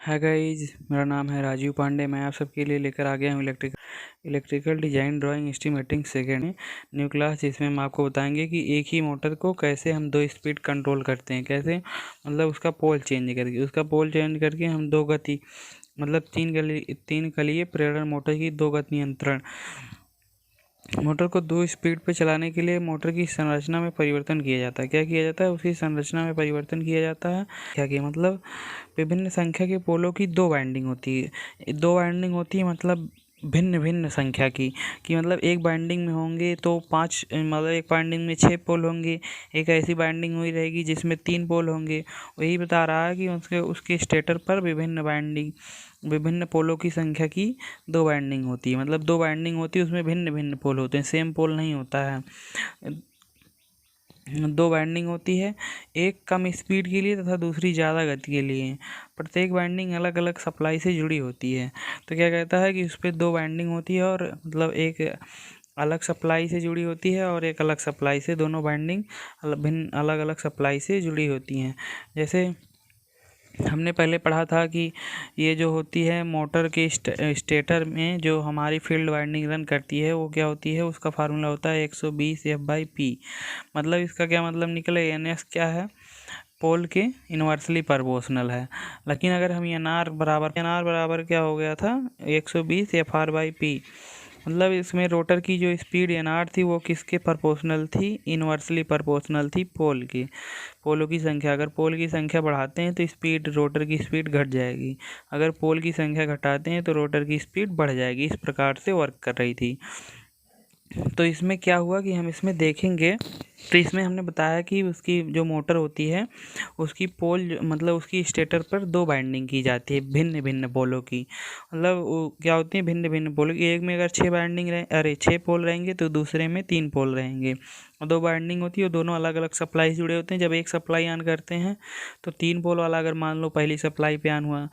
Hi guys, मेरा नाम है राजीव पांडे। मैं आप सबके लिए लेकर आ गया हूँ electrical design drawing estimating second new class, जिसमें हम आपको बताएंगे कि एक ही मोटर को कैसे हम 2 स्पीड कंट्रोल करते हैं। कैसे मतलब उसका पोल चेंज करके हम 2 गति मतलब 3 कलीय प्रेरण मोटर की 2 गति नियंत्रण। मोटर को 2 स्पीड पे चलाने के लिए मोटर की संरचना में परिवर्तन किया जाता है। क्या किया जाता है? उसकी संरचना में परिवर्तन किया जाता है। क्या कि मतलब विभिन्न संख्या के पोलों की 2 वाइंडिंग होती है। 2 वाइंडिंग होती है मतलब भिन्न भिन्न संख्या की कि मतलब एक बाइंडिंग में होंगे तो 5 मतलब एक बाइंडिंग में 6 पोल होंगे। एक ऐसी बाइंडिंग हुई रहेगी जिसमें 3 पोल होंगे। वही बता रहा है कि उसके स्टेटर पर विभिन्न पोलों की संख्या की 2 वाइंडिंग होती है। मतलब 2 वाइंडिंग होती है, उसमें भिन्न भिन्न पोल होते हैं, सेम पोल नहीं होता है। 2 वाइंडिंग होती है, एक कम स्पीड के लिए तथा दूसरी ज़्यादा गति के लिए। प्रत्येक वाइंडिंग अलग अलग सप्लाई से जुड़ी होती है। तो क्या कहता है कि उस पर 2 वाइंडिंग होती है और मतलब एक अलग सप्लाई से जुड़ी होती है और एक अलग सप्लाई से, दोनों वाइंडिंग भिन्न अलग अलग सप्लाई से जुड़ी होती हैं। जैसे हमने पहले पढ़ा था कि ये जो होती है मोटर के स्टेटर में जो हमारी फील्ड वाइंडिंग रन करती है वो क्या होती है, उसका फार्मूला होता है 120 F/P। मतलब इसका क्या मतलब निकले, NS क्या है, पोल के इन्वर्सली प्रोपोर्शनल है। लेकिन अगर हम एन आर बराबर क्या हो गया था, 120 Fr/P। मतलब इसमें रोटर की जो स्पीड एन आर थी वो किसके प्रोपोर्शनल थी, इन्वर्सली प्रोपोर्शनल थी पोल की। पोलों की संख्या, अगर पोल की संख्या बढ़ाते हैं तो स्पीड, रोटर की स्पीड घट जाएगी। अगर पोल की संख्या घटाते हैं तो रोटर की स्पीड बढ़ जाएगी। इस प्रकार से वर्क कर रही थी। तो इसमें क्या हुआ कि हम इसमें देखेंगे, तो इसमें हमने बताया कि उसकी जो मोटर होती है उसकी पोल मतलब उसकी स्टेटर पर 2 बाइंडिंग की जाती है भिन्न भिन्न पोलों की। मतलब वो क्या होती है, भिन्न भिन्न पोलों की। एक में अगर 6 पोल रहेंगे तो दूसरे में 3 पोल रहेंगे। और 2 बाइंडिंग होती है और दोनों अलग अलग सप्लाई से जुड़े होते हैं। जब एक सप्लाई ऑन करते हैं तो 3 पोल वाला, अगर मान लो पहली सप्लाई पे ऑन हुआ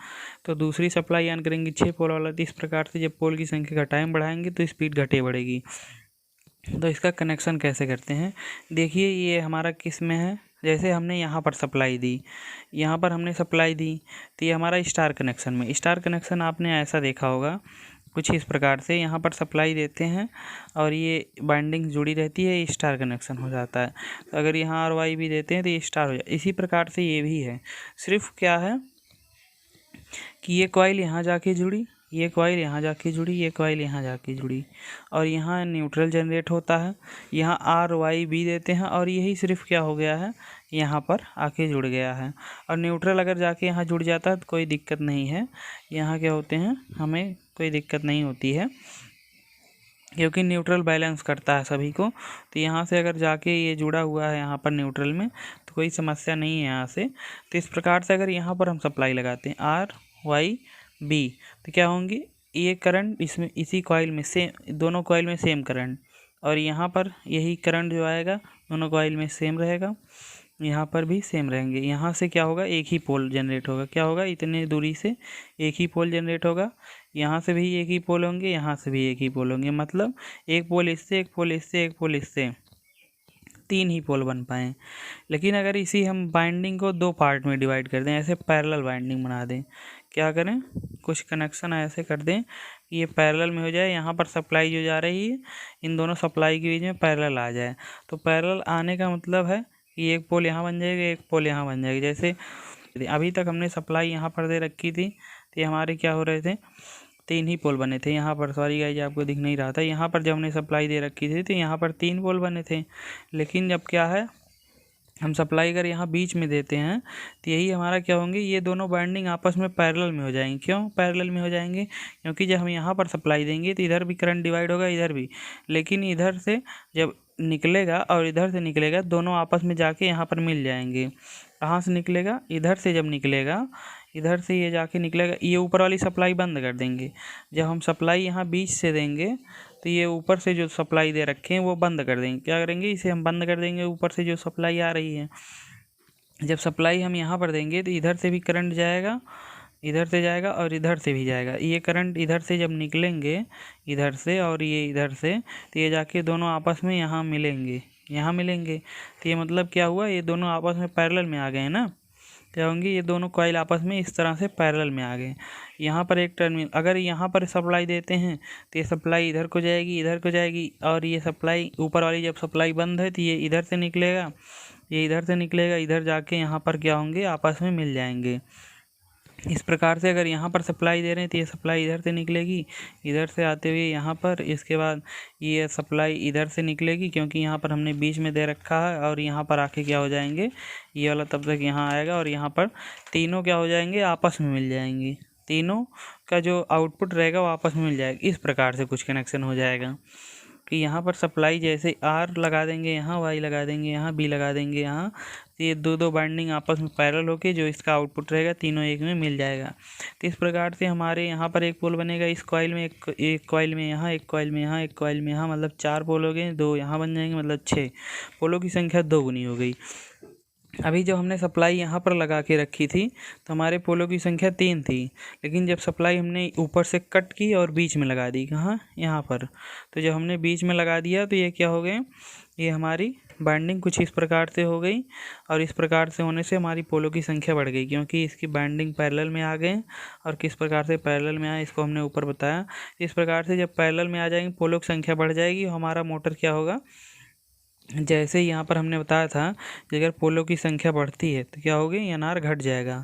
तो दूसरी सप्लाई ऑन करेंगे 6 पोल वाला। तो इस प्रकार से जब पोल की संख्या घटाएं बढ़ाएंगे तो स्पीड घटे बढ़ेगी। तो इसका कनेक्शन कैसे करते हैं, देखिए ये हमारा किस में है। जैसे हमने यहाँ पर सप्लाई दी, यहाँ पर हमने सप्लाई दी, तो ये हमारा स्टार कनेक्शन में। स्टार कनेक्शन आपने ऐसा देखा होगा कुछ इस प्रकार से, यहाँ पर सप्लाई देते हैं और ये बाइंडिंग जुड़ी रहती है, स्टार कनेक्शन हो जाता है। तो अगर यहाँ आर वाई भी देते हैं तो ये स्टार हो जाए। इसी प्रकार से ये भी है, सिर्फ क्या है कि ये कॉइल यहाँ जाके जुड़ी, ये कॉइल यहाँ जाके जुड़ी, ये कॉइल यहाँ जाके जुड़ी और यहाँ न्यूट्रल जनरेट होता है। यहाँ आर वाई बी देते हैं और यही सिर्फ क्या हो गया है, यहाँ पर आके जुड़ गया है। और न्यूट्रल अगर जाके यहाँ जुड़ जाता है तो कोई दिक्कत नहीं है। यहाँ क्या होते हैं, हमें कोई दिक्कत नहीं होती है क्योंकि न्यूट्रल बैलेंस करता है सभी को। तो यहाँ से अगर जाके ये जुड़ा हुआ है यहाँ पर न्यूट्रल में तो कोई समस्या नहीं है यहाँ से। तो इस प्रकार से अगर यहाँ पर हम सप्लाई लगाते हैं आर वाई बी तो क्या होंगे, ये करंट इसमें इसी कॉइल में सेम, दोनों कॉइल में सेम करंट, और यहाँ पर यही करंट जो आएगा दोनों कॉइल में सेम रहेगा, यहाँ पर भी सेम रहेंगे। यहाँ से क्या होगा, एक ही पोल जनरेट होगा। क्या होगा, इतने दूरी से एक ही पोल जनरेट होगा। यहाँ से भी एक ही पोल होंगे, यहाँ से भी एक ही पोल होंगे। मतलब एक पोल इससे, एक पोल इससे, एक पोल इससे, 3 ही पोल बन पाएँ। लेकिन अगर इसी हम बाइंडिंग को 2 पार्ट में डिवाइड कर दें, ऐसे पैरेलल बाइंडिंग बना दें, क्या करें, कुछ कनेक्शन ऐसे कर दें कि ये पैरेलल में हो जाए। यहाँ पर सप्लाई जो जा रही है इन दोनों सप्लाई के बीच में पैरेलल आ जाए। तो पैरेलल आने का मतलब है कि एक पोल यहाँ बन जाएगा, एक पोल यहाँ बन जाएगी। जैसे अभी तक हमने सप्लाई यहाँ पर दे रखी थी तो ये हमारे क्या हो रहे थे, 3 ही पोल बने थे। यहाँ पर सॉरी गाइस आपको दिख नहीं रहा था, यहाँ पर जब हमने सप्लाई दे रखी थी तो यहाँ पर 3 पोल बने थे। लेकिन जब क्या है, हम सप्लाई अगर यहाँ बीच में देते हैं तो यही हमारा क्या होंगे, ये दोनों बाइंडिंग आपस में पैरेलल में हो जाएंगे। क्यों पैरेलल में हो जाएंगे, क्योंकि जब हम यहाँ पर सप्लाई देंगे तो इधर भी करंट डिवाइड होगा, इधर भी। लेकिन इधर से जब निकलेगा और इधर से निकलेगा, दोनों आपस में जाके यहाँ पर मिल जाएंगे। कहाँ से निकलेगा, इधर से जब निकलेगा, इधर से ये जाके निकलेगा, ये ऊपर वाली सप्लाई बंद कर देंगे। जब हम सप्लाई यहाँ बीच से देंगे तो ये ऊपर से जो सप्लाई दे रखे हैं वो बंद कर देंगे। क्या करेंगे, इसे हम बंद कर देंगे, ऊपर से जो सप्लाई आ रही है। जब सप्लाई हम यहाँ पर देंगे तो इधर से भी करंट जाएगा, इधर से जाएगा और इधर से भी जाएगा। ये करंट इधर से जब निकलेंगे, इधर से और ये इधर से, तो ये जाके दोनों आपस में यहाँ मिलेंगे, यहाँ मिलेंगे। तो ये मतलब क्या हुआ, ये दोनों आपस में पैरेलल में आ गए ना। क्या होंगे, ये दोनों कॉइल आपस में इस तरह से पैरेलल में आ गए। यहाँ पर एक टर्मिनल, अगर यहाँ पर सप्लाई देते हैं तो ये सप्लाई इधर को जाएगी, इधर को जाएगी, और ये सप्लाई ऊपर वाली जब सप्लाई बंद है तो ये इधर से निकलेगा, ये इधर से निकलेगा, इधर जाके यहाँ पर क्या होंगे, आपस में मिल जाएंगे। इस प्रकार से अगर यहाँ पर सप्लाई दे रहे हैं तो ये सप्लाई इधर से निकलेगी, इधर से आते हुए यहाँ पर, इसके बाद ये सप्लाई इधर से निकलेगी क्योंकि यहाँ पर हमने बीच में दे रखा है, और यहाँ पर आके क्या हो जाएंगे, ये वाला तब तक यहाँ आएगा और यहाँ पर तीनों क्या हो जाएंगे, आपस में मिल जाएंगे। तीनों का जो आउटपुट रहेगा वो आपस में मिल जाएगा। इस प्रकार से कुछ कनेक्शन हो जाएगा कि यहाँ पर सप्लाई जैसे आर लगा देंगे, यहाँ वाई लगा देंगे, यहाँ बी लगा देंगे, यहाँ तो ये दो बाइंडिंग आपस में पैरेलल होके जो इसका आउटपुट रहेगा तीनों एक में मिल जाएगा। तो इस प्रकार से हमारे यहाँ पर एक पोल बनेगा, इस कॉइल में एक कॉइल में यहाँ, एक कॉइल में यहाँ, एक कॉइल में यहाँ, मतलब 4 पोल हो गए, 2 यहाँ बन जाएंगे, मतलब 6 पोलों की संख्या 2 गुनी हो गई। अभी जब हमने सप्लाई यहाँ पर लगा के रखी थी तो हमारे पोलों की संख्या 3 थी, लेकिन जब सप्लाई हमने ऊपर से कट की और बीच में लगा दी, कहाँ, यहाँ पर, तो जब हमने बीच में लगा दिया तो ये क्या हो गए, ये हमारी बाइंडिंग कुछ इस प्रकार से हो गई, और इस प्रकार से होने से हमारी पोलों की संख्या बढ़ गई क्योंकि इसकी बाइंडिंग पैरेलल में आ गए। और किस प्रकार से पैरेलल में आए इसको हमने ऊपर बताया। इस प्रकार से जब पैरेलल में आ जाएंगे पोलों की संख्या बढ़ जाएगी, हमारा मोटर क्या होगा, जैसे यहाँ पर हमने बताया था कि अगर पोलों की संख्या बढ़ती है तो क्या होगी, एनआर घट जाएगा।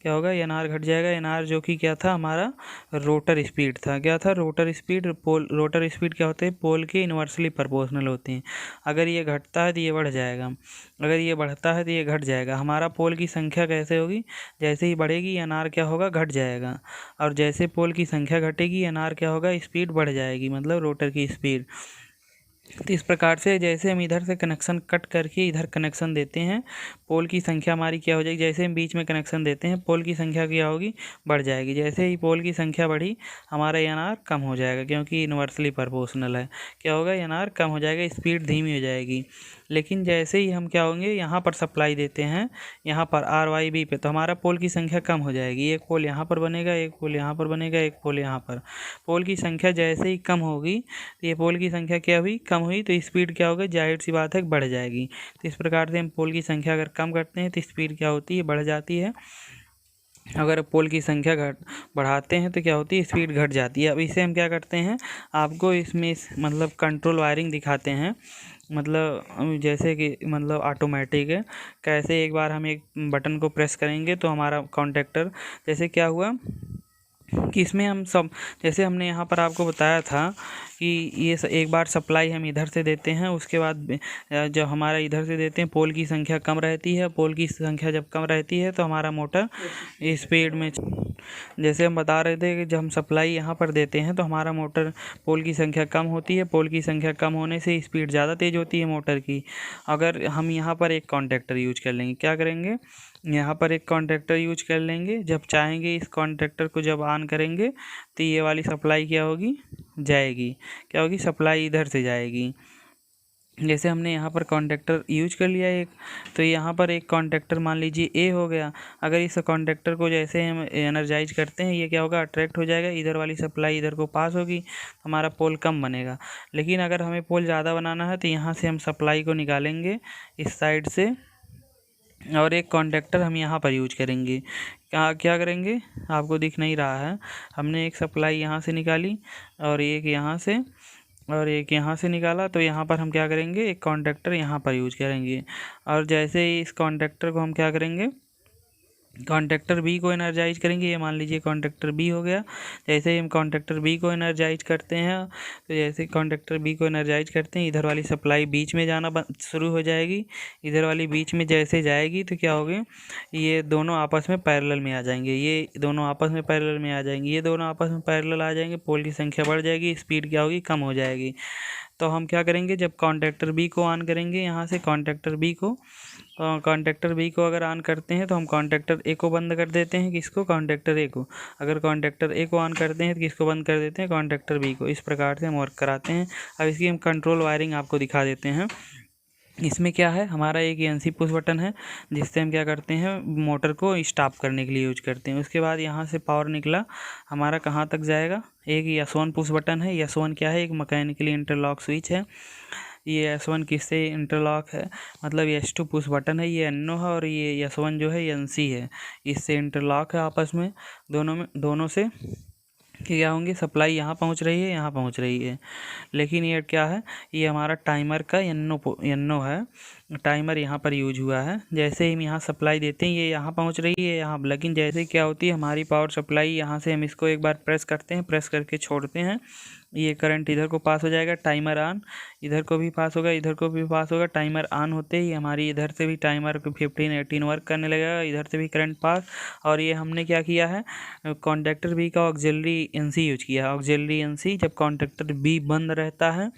क्या होगा, एनआर घट जाएगा। एनआर जो कि क्या था, हमारा रोटर स्पीड था। क्या था, रोटर स्पीड। रोटर स्पीड क्या होते हैं, पोल के इन्वर्सली प्रोपोर्शनल होते हैं। अगर ये घटता है तो ये बढ़ जाएगा, अगर ये बढ़ता है तो ये घट जाएगा। हमारा पोल की संख्या कैसे होगी, जैसे ही बढ़ेगी एनआर क्या होगा, घट जाएगा, और जैसे पोल की संख्या घटेगी एनआर क्या होगा, स्पीड बढ़ जाएगी, मतलब रोटर की स्पीड। तो इस प्रकार से जैसे हम इधर से कनेक्शन कट करके इधर कनेक्शन देते हैं, पोल की संख्या हमारी क्या हो जाएगी, जैसे हम बीच में कनेक्शन देते हैं पोल की संख्या क्या होगी, बढ़ जाएगी। जैसे ही पोल की संख्या बढ़ी हमारा एनआर कम हो जाएगा क्योंकि इन्वर्सली प्रोपोर्शनल है। क्या होगा, एनआर कम हो जाएगा, स्पीड धीमी हो जाएगी। लेकिन जैसे ही हम क्या होंगे, यहाँ पर सप्लाई देते हैं, यहाँ पर आर वाई बी पे, तो हमारा पोल की संख्या कम हो जाएगी। एक पोल यहाँ पर बनेगा, एक पोल यहाँ पर बनेगा, एक पोल यहाँ पर। पोल की संख्या जैसे ही कम होगी, तो ये पोल की संख्या क्या हुई, कम हुई, तो स्पीड क्या होगी, जाहिर सी बात है बढ़ जाएगी। तो इस प्रकार से हम पोल की संख्या अगर कम करते हैं तो स्पीड क्या होती है, बढ़ जाती है। अगर पोल की संख्या बढ़ाते हैं तो क्या होती है, स्पीड घट जाती है। अब इसे हम क्या करते हैं, आपको इसमें मतलब कंट्रोल वायरिंग दिखाते हैं, मतलब जैसे कि मतलब ऑटोमेटिक है। कैसे, एक बार हम एक बटन को प्रेस करेंगे तो हमारा कॉन्टेक्टर, जैसे क्या हुआ कि इसमें हम सब, जैसे हमने यहाँ पर आपको बताया था कि ये एक बार सप्लाई हम इधर से देते हैं, उसके बाद जब हमारा इधर से देते हैं पोल की संख्या कम रहती है। पोल की संख्या जब कम रहती है तो हमारा मोटर स्पीड में, जैसे हम बता रहे थे कि जब हम सप्लाई यहाँ पर देते हैं तो हमारा मोटर पोल की संख्या कम होती है। पोल की संख्या कम होने से स्पीड ज़्यादा तेज़ होती है मोटर की। अगर हम यहाँ पर एक कॉन्टैक्टर यूज कर लेंगे, क्या करेंगे, यहाँ पर एक कॉन्टैक्टर यूज कर लेंगे। जब चाहेंगे इस कॉन्टैक्टर को जब ऑन करेंगे तो ये वाली सप्लाई क्या होगी, जाएगी। क्या होगी, सप्लाई इधर से जाएगी। जैसे हमने यहाँ पर कॉन्टैक्टर यूज कर लिया एक, तो यहाँ पर एक कॉन्टैक्टर मान लीजिए ए हो गया। अगर इस कॉन्टैक्टर को जैसे हम एनर्जाइज करते हैं, ये क्या होगा, अट्रैक्ट हो जाएगा, इधर वाली सप्लाई इधर को पास होगी, तो हमारा पोल कम बनेगा। लेकिन अगर हमें पोल ज़्यादा बनाना है तो यहाँ से हम सप्लाई को निकालेंगे इस साइड से, और एक कॉन्टैक्टर हम यहाँ पर यूज करेंगे। क्या करेंगे, आपको दिख नहीं रहा है, हमने एक सप्लाई यहाँ से निकाली और एक यहाँ से और एक यहाँ से निकाला, तो यहाँ पर हम क्या करेंगे, एक कॉन्टैक्टर यहाँ पर यूज करेंगे। और जैसे ही इस कॉन्टैक्टर को हम क्या करेंगे, कॉन्टैक्टर बी को एनर्जाइज करेंगे। ये मान लीजिए कॉन्टैक्टर बी हो गया। जैसे ही हम कॉन्टैक्टर बी को एनर्जाइज करते हैं, तो जैसे कॉन्टैक्टर बी को एनर्जाइज करते हैं, इधर वाली सप्लाई बीच में जाना शुरू हो जाएगी। इधर वाली बीच में जैसे जाएगी तो क्या होगी, ये दोनों आपस में पैरेलल में आ जाएंगे। ये दोनों आपस में पैरेलल में आ जाएंगे, ये दोनों आपस में पैरेलल आ जाएंगे। पोल की संख्या बढ़ जाएगी, स्पीड क्या होगी, कम हो जाएगी। तो हम क्या करेंगे, जब कॉन्टैक्टर बी को ऑन करेंगे, यहाँ से कॉन्टैक्टर बी को अगर ऑन करते हैं तो हम कॉन्टैक्टर ए को बंद कर देते हैं। किसको, कॉन्टैक्टर ए को। अगर कॉन्टैक्टर ए को ऑन करते हैं तो किसको बंद कर देते हैं, कॉन्टैक्टर बी को। इस प्रकार से हम वर्क कराते हैं। अब इसकी हम कंट्रोल वायरिंग आपको दिखा देते हैं। इसमें क्या है, हमारा एक एनसी पुश बटन है जिससे हम क्या करते हैं, मोटर को स्टॉप करने के लिए यूज करते हैं। उसके बाद यहाँ से पावर निकला हमारा कहाँ तक जाएगा, एक S1 पुश बटन है। S1 क्या है, एक मैकेनिकली इंटरलॉक स्विच है। ये S1 किससे इंटरलॉक है, मतलब ये S2 पुश बटन है, ये NO है, और ये S1 जो है NC है, इससे इंटरलॉक है आपस में, दोनों से क्या होंगे, सप्लाई यहाँ पहुँच रही है, यहाँ पहुँच रही है। लेकिन ये क्या है, ये हमारा टाइमर का एनो है, टाइमर यहाँ पर यूज हुआ है। जैसे ही हम यहाँ सप्लाई देते हैं ये यहाँ पहुँच रही है यहाँ, लेकिन जैसे क्या होती है हमारी पावर सप्लाई, यहाँ से हम इसको एक बार प्रेस करते हैं, प्रेस करके छोड़ते हैं, ये करंट इधर को पास हो जाएगा, टाइमर ऑन, इधर को भी पास होगा, इधर को भी पास होगा। टाइमर ऑन होते ही हमारी इधर से भी टाइमर 15-18 वर्क करने लगेगा, इधर से भी करंट पास। और ये हमने क्या किया है, कॉन्टैक्टर बी का ऑक्सिलरी एनसी यूज किया है। ऑक्सिलरी एनसी जब कॉन्टैक्टर बी बंद रहता है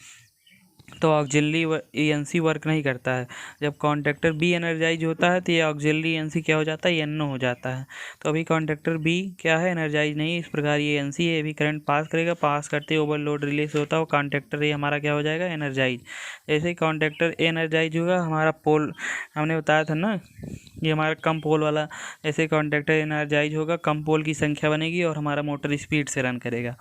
तो ऑक्सिलरी एनसी वर्क नहीं करता है। जब कॉन्टैक्टर बी एनर्जाइज होता है तो ये ऑक्सिलरी एनसी क्या हो जाता है, एनो हो जाता है। तो अभी कॉन्टैक्टर बी क्या है, एनर्जाइज नहीं, इस प्रकार ये एनसी है, ये भी करंट पास करेगा, पास करते ओवरलोड रिलीज होता है, कॉन्टैक्टर ये हमारा क्या हो जाएगा, एनर्जाइज। जैसे ही कॉन्टैक्टर एनर्जाइज होगा, हमारा पोल हमने बताया था ना, ये हमारा कम पोल वाला, जैसे कॉन्टैक्टर एनर्जाइज होगा, कम पोल की संख्या बनेगी और हमारा मोटर स्पीड से रन करेगा।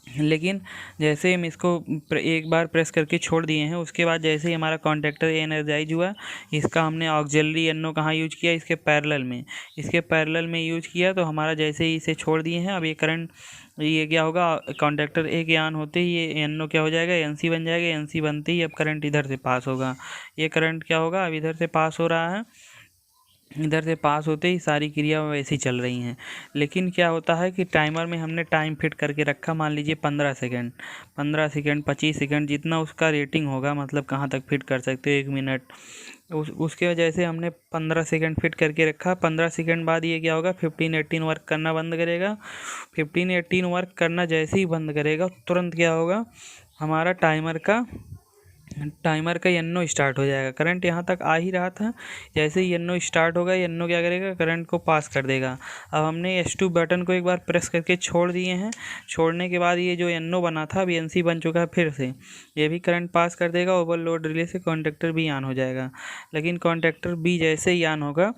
लेकिन जैसे हम इसको एक बार प्रेस करके छोड़ दिए हैं, उसके बाद जैसे ही हमारा कॉन्टैक्टर एनर्जाइज हुआ, इसका हमने ऑक्सिलरी एनो कहाँ यूज किया, इसके पैरेलल में, इसके पैरेलल में यूज किया। तो हमारा जैसे ही इसे छोड़ दिए हैं, अब ये करंट, ये क्या होगा, कॉन्टैक्टर ए के ऑन होते ही ये एनो क्या हो जाएगा, एनसी बन जाएगा, एनसी बनते ही अब करंट इधर से पास होगा। ये करंट क्या होगा, अब इधर से पास हो रहा है, इधर से पास होते ही सारी क्रिया वैसी चल रही हैं। लेकिन क्या होता है कि टाइमर में हमने टाइम फिट करके रखा, मान लीजिए 15 सेकंड, 25 सेकंड, जितना उसका रेटिंग होगा, मतलब कहाँ तक फिट कर सकते हो, 1 मिनट, उसके वजह से हमने 15 सेकंड फिट करके रखा। 15 सेकंड बाद ये क्या होगा, 15-18 वर्क करना बंद करेगा। 15-18 वर्क करना जैसे ही बंद करेगा, तुरंत क्या होगा, हमारा टाइमर का एनो स्टार्ट हो जाएगा। करंट यहाँ तक आ ही रहा था, जैसे ही एनो स्टार्ट होगा, एनो क्या करेगा, करंट को पास कर देगा। अब हमने S2 बटन को एक बार प्रेस करके छोड़ दिए हैं, छोड़ने के बाद ये जो एनो बना था, अभी एनसी बन चुका है फिर से, ये भी करंट पास कर देगा, ओवरलोड रिले से कॉन्टैक्टर बी ऑन हो जाएगा। लेकिन कॉन्टैक्टर बी जैसे ही ऑन होगा,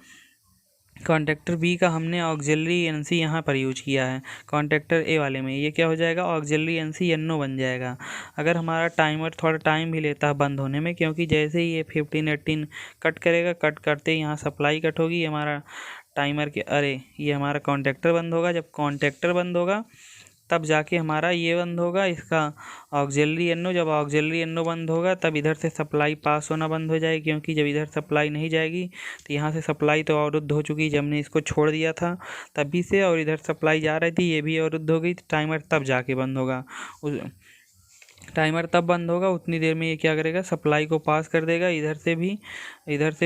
कॉन्टैक्टर बी का हमने ऑक्सिलरी एनसी यहाँ पर यूज किया है, कॉन्टैक्टर ए वाले में, ये क्या हो जाएगा, ऑक्सिलरी एनसी एनो बन जाएगा। अगर हमारा टाइमर थोड़ा टाइम भी लेता है बंद होने में, क्योंकि जैसे ही ये 15-18 कट करेगा, कट करते ही यहाँ सप्लाई कट होगी, हमारा टाइमर के, अरे ये हमारा कॉन्टैक्टर बंद होगा। जब कॉन्टैक्टर बंद होगा तब जाके हमारा ये बंद होगा, इसका ऑक्सिलरी एनो। जब ऑक्सिलरी एनो बंद होगा तब इधर से सप्लाई पास होना बंद हो जाएगी, क्योंकि जब इधर सप्लाई नहीं जाएगी तो यहाँ से सप्लाई तो अवरुद्ध हो चुकी, जब हमने इसको छोड़ दिया था तभी से, और इधर सप्लाई जा रही थी, ये भी अवरुद्ध हो गई, तो टाइमर तब जाके बंद होगा। टाइमर तब बंद होगा, उतनी देर में ये क्या करेगा, सप्लाई को पास कर देगा, इधर से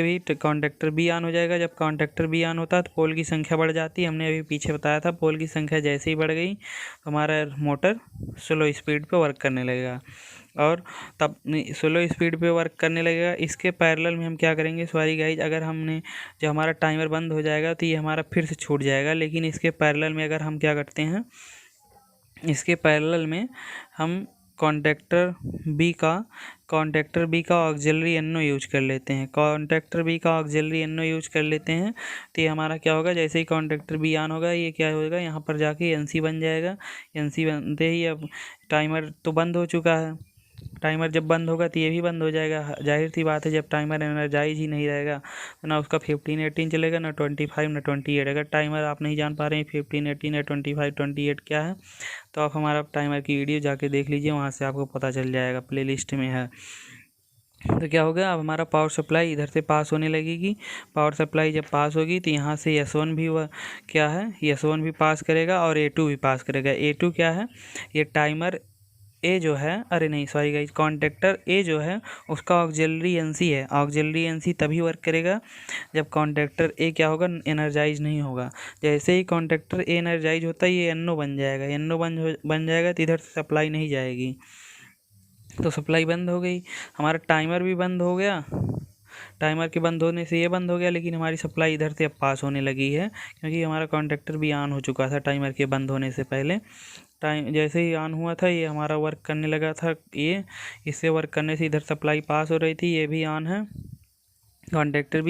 भी कॉन्टैक्टर बी ऑन हो जाएगा। जब कॉन्टैक्टर बी ऑन होता है तो पोल की संख्या बढ़ जाती है, हमने अभी पीछे बताया था, पोल की संख्या जैसे ही बढ़ गई तो हमारा मोटर स्लो स्पीड पे वर्क करने लगेगा, और तब स्लो स्पीड पे वर्क करने लगेगा। इसके पैरेलल में हम क्या करेंगे, सॉरी गाइज, अगर हमने, जब हमारा टाइमर बंद हो जाएगा तो ये हमारा फिर से छूट जाएगा। लेकिन इसके पैरेलल में अगर हम क्या करते हैं, इसके पैरेलल में हम कॉन्टैक्टर बी का ऑक्सिलरी एनो यूज कर लेते हैं, कॉन्टैक्टर बी का ऑक्सिलरी एनो यूज कर लेते हैं। तो ये हमारा क्या होगा, जैसे ही कॉन्टैक्टर बी ऑन होगा, ये क्या होगा, यहाँ पर जाके एनसी बन जाएगा। एनसी बनते ही अब टाइमर तो बंद हो चुका है, टाइमर जब बंद होगा तो ये भी बंद हो जाएगा। जाहिर सी बात है, जब टाइमर एनर्जाइज ही नहीं रहेगा तो ना उसका 15-18 चलेगा, ना 25, ना 28। अगर टाइमर आप नहीं जान पा रहे हैं 15-18 या 25-28 क्या है, तो आप हमारा टाइमर की वीडियो जाके देख लीजिए, वहाँ से आपको पता चल जाएगा, प्लेलिस्ट में है। तो क्या होगा, अब हमारा पावर सप्लाई इधर से पास होने लगेगी। पावर सप्लाई जब पास होगी तो यहाँ से S1 भी क्या है, S1 भी पास करेगा और A2 भी पास करेगा। A2 क्या है, ये टाइमर ए जो है, अरे नहीं सॉरी गाइज, कॉन्टैक्टर ए जो है उसका ऑक्सिलरी एनसी है। ऑक्सिलरी एनसी तभी वर्क करेगा जब कॉन्टैक्टर ए क्या होगा, एनर्जाइज नहीं होगा। जैसे ही कॉन्टैक्टर ए एनर्जाइज होता है, ये एनो बन जाएगा, एनो बन जाएगा तो इधर से सप्लाई नहीं जाएगी, तो सप्लाई बंद हो गई, हमारा टाइमर भी बंद हो गया। टाइमर के बंद होने से ये बंद हो गया, लेकिन हमारी सप्लाई इधर से अब पास होने लगी है, क्योंकि हमारा कॉन्टैक्टर भी ऑन हो चुका था टाइमर के बंद होने से पहले। टाइम जैसे ही ऑन हुआ था, ये हमारा वर्क करने लगा था, ये इससे वर्क करने से इधर सप्लाई पास हो रही थी, ये भी ऑन है। कॉन्टैक्टर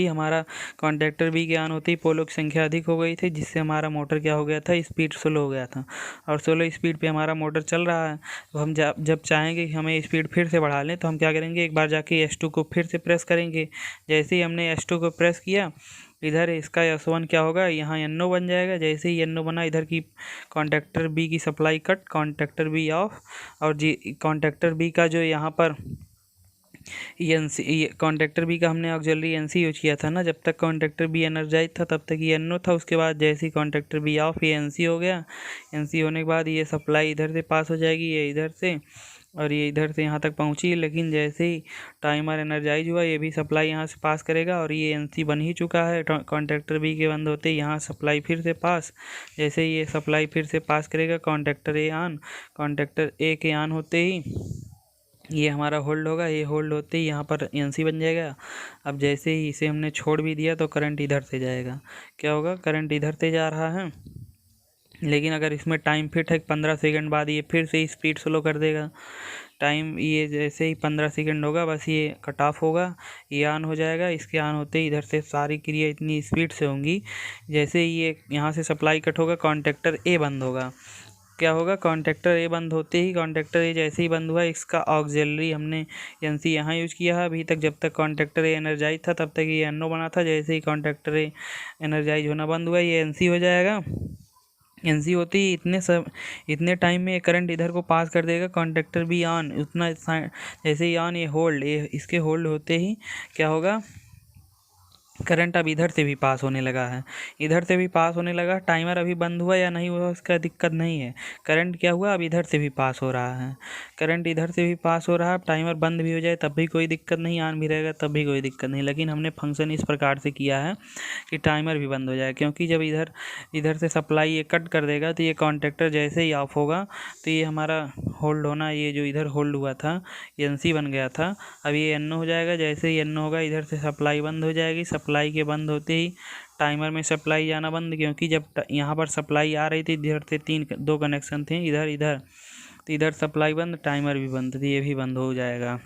बी के ऑन होते ही पोलों की संख्या अधिक हो गई थी, जिससे हमारा मोटर क्या हो गया था, स्पीड स्लो हो गया था और स्लो स्पीड पे हमारा मोटर चल रहा है। तो हम जब चाहेंगे कि हमें स्पीड फिर से बढ़ा लें तो हम क्या करेंगे, एक बार जाके S2 को फिर से प्रेस करेंगे। जैसे ही हमने S2 को प्रेस किया, इधर इसका S1 क्या होगा, यहाँ NO बन जाएगा। जैसे ही NO बना, इधर की कॉन्टैक्टर बी की supply cut, contactor B off, और कॉन्टैक्टर बी का जो यहाँ पर NC कॉन्टैक्टर बी का हमने ऑक्सिलरी NC यूज किया था ना, जब तक कॉन्टैक्टर बी एनर्जाइज था तब तक ये NO था। उसके बाद जैसे ही कॉन्टैक्टर बी ऑफ, ये NC हो गया। NC होने के बाद ये सप्लाई इधर से पास हो जाएगी, ये इधर से, और ये इधर से यहाँ तक पहुँची। लेकिन जैसे ही टाइमर एनर्जाइज हुआ, ये भी सप्लाई यहाँ से पास करेगा और ये NC बन ही चुका है। कॉन्टैक्टर बी के बंद होते ही यहाँ सप्लाई फिर से पास। जैसे ही ये सप्लाई फिर से पास करेगा, कॉन्टैक्टर ए ऑन, कॉन्टैक्टर ए के ऑन होते ही ये हमारा होल्ड होगा। ये होल्ड होते ही यहाँ पर NC बन जाएगा। अब जैसे ही इसे हमने छोड़ भी दिया तो करंट इधर से जाएगा। क्या होगा, करंट इधर से जा रहा है, लेकिन अगर इसमें टाइम फिट है 15 सेकंड बाद ये फिर से स्पीड स्लो कर देगा। टाइम ये जैसे ही 15 सेकंड होगा, बस ये कट ऑफ होगा, ये ऑन हो जाएगा। इसके ऑन होते ही इधर से सारी क्रिया इतनी स्पीड से होंगी। जैसे ही ये यहाँ से सप्लाई कट होगा, कॉन्टैक्टर ए बंद होगा। क्या होगा, कॉन्टैक्टर ए बंद होते ही, कॉन्टैक्टर ए जैसे ही बंद हुआ, इसका ऑक्सिलरी हमने NC यहाँ यूज किया है अभी तक। जब तक कॉन्टैक्टर ए एनर्जाइज था तब तक ये NO बना था। जैसे ही कॉन्टैक्टर ए एनर्जाइज होना बंद हुआ, ये NC हो जाएगा। NC होते ही इतने टाइम में करंट इधर को पास कर देगा। कॉन्टैक्टर भी ऑन, जैसे ही ऑन, ये होल्ड, ये इसके होल्ड होते ही क्या होगा, करंट अब इधर से भी पास होने लगा है। इधर से भी पास होने लगा। टाइमर अभी बंद हुआ या नहीं हुआ उसका दिक्कत नहीं है। करंट क्या हुआ, अब इधर से भी पास हो रहा है। करंट इधर से भी पास हो रहा है। टाइमर बंद भी हो जाए तब भी कोई दिक्कत नहीं, ऑन भी रहेगा तब भी कोई दिक्कत नहीं। लेकिन हमने फंक्शन इस प्रकार से किया है कि टाइमर भी बंद हो जाए, क्योंकि जब इधर से सप्लाई ये कट कर देगा तो ये कॉन्टैक्टर जैसे ही ऑफ होगा तो ये हमारा होल्ड होना, ये जो इधर होल्ड हुआ था NC बन गया था, अब ये NO हो जाएगा। जैसे ही NO होगा, इधर से सप्लाई बंद हो जाएगी। सप्लाई के बंद होते ही टाइमर में सप्लाई जाना बंद, क्योंकि जब यहाँ पर सप्लाई आ रही थी इधर से दो कनेक्शन थे, इधर इधर, तो इधर सप्लाई बंद, टाइमर भी बंद, तो ये भी बंद हो जाएगा।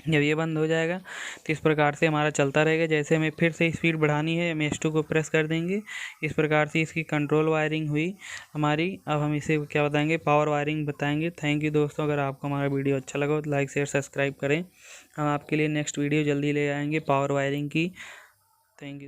जब ये बंद हो जाएगा तो इस प्रकार से हमारा चलता रहेगा। जैसे हमें फिर से स्पीड बढ़ानी है, हम S2 को प्रेस कर देंगे। इस प्रकार से इसकी कंट्रोल वायरिंग हुई हमारी। अब हम इसे क्या बताएंगे, पावर वायरिंग बताएंगे। थैंक यू दोस्तों, अगर आपको हमारा वीडियो अच्छा लगा तो लाइक शेयर सब्सक्राइब करें। हम आपके लिए नेक्स्ट वीडियो जल्दी ले आएंगे पावर वायरिंग की। Thank you.